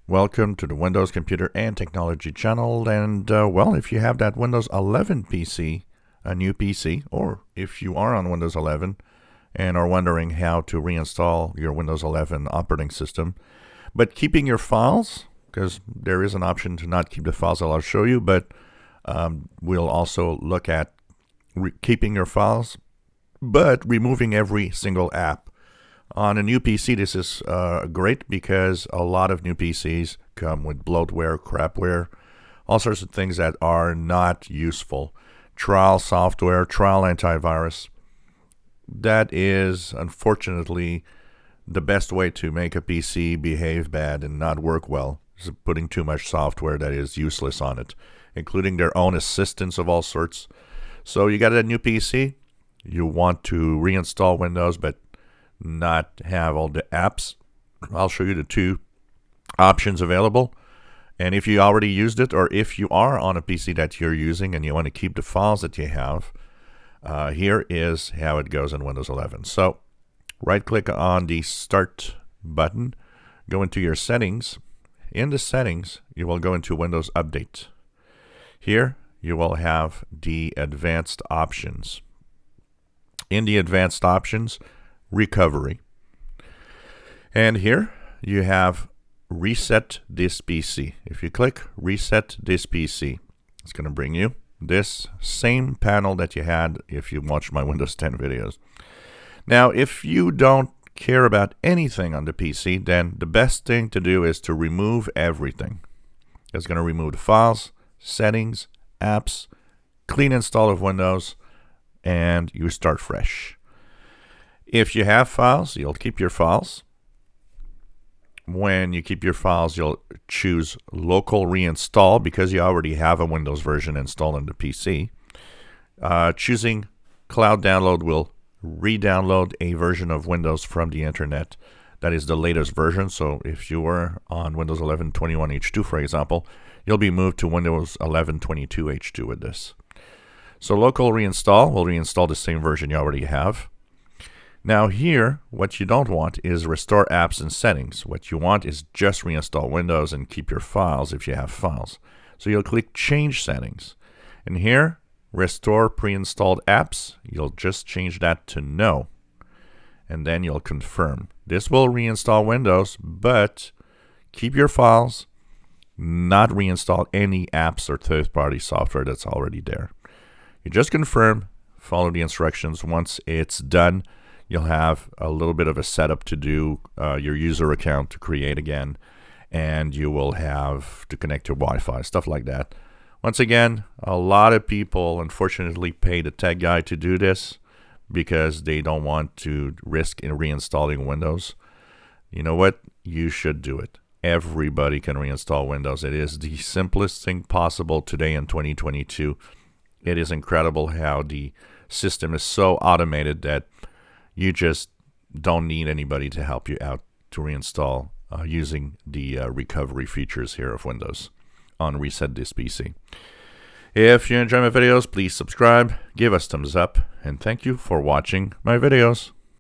Welcome to the Windows Computer and Technology channel. And well, if you have that Windows 11 PC, a new PC, or if you are on Windows 11 and are wondering how to reinstall your Windows 11 operating system, but keeping your files, because there is an option to not keep the files that I'll show you, but we'll also look at keeping your files, but removing every single app. On a new PC, this is great because a lot of new PCs come with bloatware, crapware, all sorts of things that are not useful. Trial software, trial antivirus. That is, unfortunately, the best way to make a PC behave bad and not work well, is putting too much software that is useless on it, including their own assistants of all sorts. So you got a new PC, you want to reinstall Windows, but not have all the apps. I'll show you the two options available. And if you already used it, or if you are on a PC that you're using and you want to keep the files that you have, here is how it goes in Windows 11. So right click on the Start button, go into your settings. In the settings, you will go into Windows Update. Here you will have the advanced options. In the advanced options, recovery. And here you have reset this PC. If you click reset this PC, it's going to bring you this same panel that you had if you watched my Windows 10 videos. Now, if you don't care about anything on the PC, then the best thing to do is to remove everything. It's going to remove the files, settings, apps, clean install of Windows, and you start fresh. If you have files, you'll keep your files. When you keep your files, you'll choose local reinstall because you already have a Windows version installed on the PC. Choosing cloud download will re-download a version of Windows from the internet. That is the latest version. So if you were on Windows 11 21H2, for example, you'll be moved to Windows 11 22H2 with this. So local reinstall will reinstall the same version you already have. Now here, what you don't want is restore apps and settings. What you want is just reinstall Windows and keep your files if you have files. So you'll click Change Settings. And here, Restore Pre-installed Apps, you'll just change that to No. And then you'll confirm. This will reinstall Windows, but keep your files, not reinstall any apps or third-party software that's already there. You just confirm, follow the instructions. Once it's done, you'll have a little bit of a setup to do, your user account to create again, and you will have to connect to Wi-Fi, stuff like that. Once again, a lot of people unfortunately pay the tech guy to do this because they don't want to risk in reinstalling Windows. You know what? You should do it. Everybody can reinstall Windows. It is the simplest thing possible today in 2022. It is incredible how the system is so automated that you just don't need anybody to help you out to reinstall using the recovery features here of Windows on Reset This PC. If you enjoy my videos, please subscribe, give us thumbs up, and thank you for watching my videos.